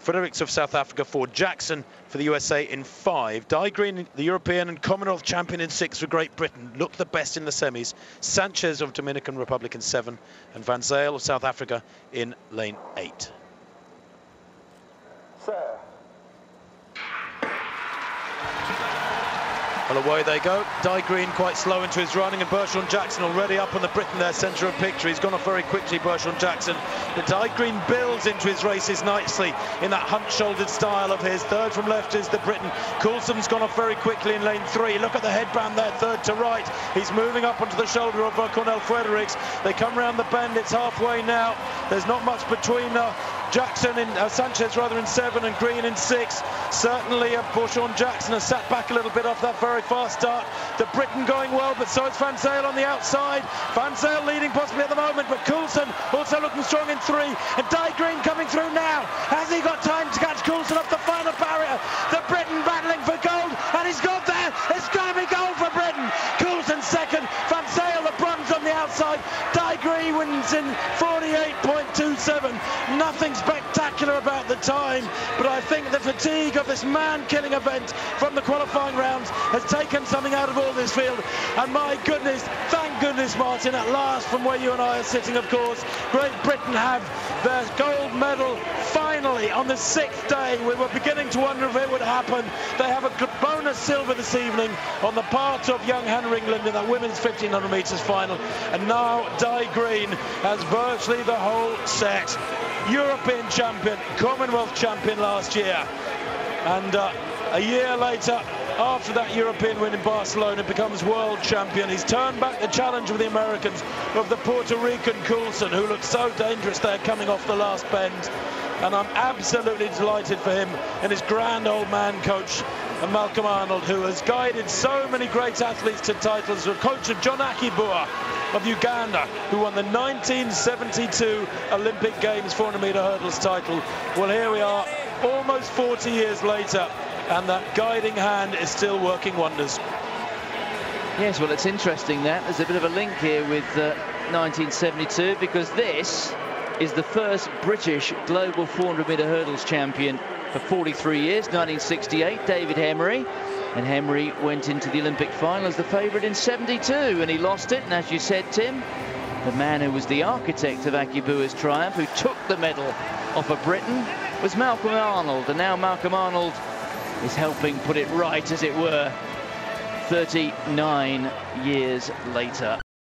Fredericks of South Africa 4, Jackson for the USA in 5. Daegu, the European and Commonwealth champion in 6 for Great Britain, looked the best in the semis. Sanchez of Dominican Republic in 7, and Van Zyl of South Africa in lane 8. Sir. Well, away they go. Daegu quite slow into his running, and Bertrand Jackson already up on the Britain there, centre of picture. He's gone off very quickly, Bertrand Jackson. But Daegu builds into his races nicely in that hunched-shouldered style of his. Third from left is the Briton. Coulson's gone off very quickly in lane 3. Look at the headband there, third to right. He's moving up onto the shoulder of Cornel Fredericks. They come round the bend. It's halfway now. There's not much between Jackson in Sanchez rather in 7 and Green in 6. Certainly Bertrand Jackson has sat back a little bit off that very fast start. The Briton going well, but so is Van Zyl on the outside. Van Zyl leading possibly at the moment, but Coulson also looking strong in 3. And Daegu coming through now. Has he got time to catch Coulson off the final barrier? The Briton battling for gold, and he's got there. It's going to be gold for Britain. Coulson second, Van Zyl the bronze on the outside. Daegu wins in 48.27. Nothing spectacular about the time, but I think the fatigue of this man-killing event from the qualifying rounds has taken something out of all this field. And my goodness, thank goodness, Martin, at last, from where you and I are sitting, of course, Great Britain have their gold medal finally on the 6th day. We were beginning to wonder if it would happen. They have a bonus silver this evening on the part of young Hannah England in that women's 1500 metres final. And now Daegu has virtually the whole set. European champion, Commonwealth champion last year, and a year later, after that European win in Barcelona, becomes world champion. He's turned back the challenge of the Americans, of the Puerto Rican Coulson, who looked so dangerous there coming off the last bend. And I'm absolutely delighted for him and his grand old man coach, Malcolm Arnold, who has guided so many great athletes to titles. The coach of John Akibua of Uganda, who won the 1972 Olympic Games 400-metre hurdles title. Well, here we are, almost 40 years later, and that guiding hand is still working wonders. Yes, well, it's interesting that there's a bit of a link here with 1972, because this is the first British global 400-metre hurdles champion for 43 years, 1968, David Hemery. And Hemery went into the Olympic final as the favourite in 72, and he lost it. And as you said, Tim, the man who was the architect of Akibua's triumph, who took the medal off of Britain, was Malcolm Arnold. And now Malcolm Arnold is helping put it right, as it were, 39 years later.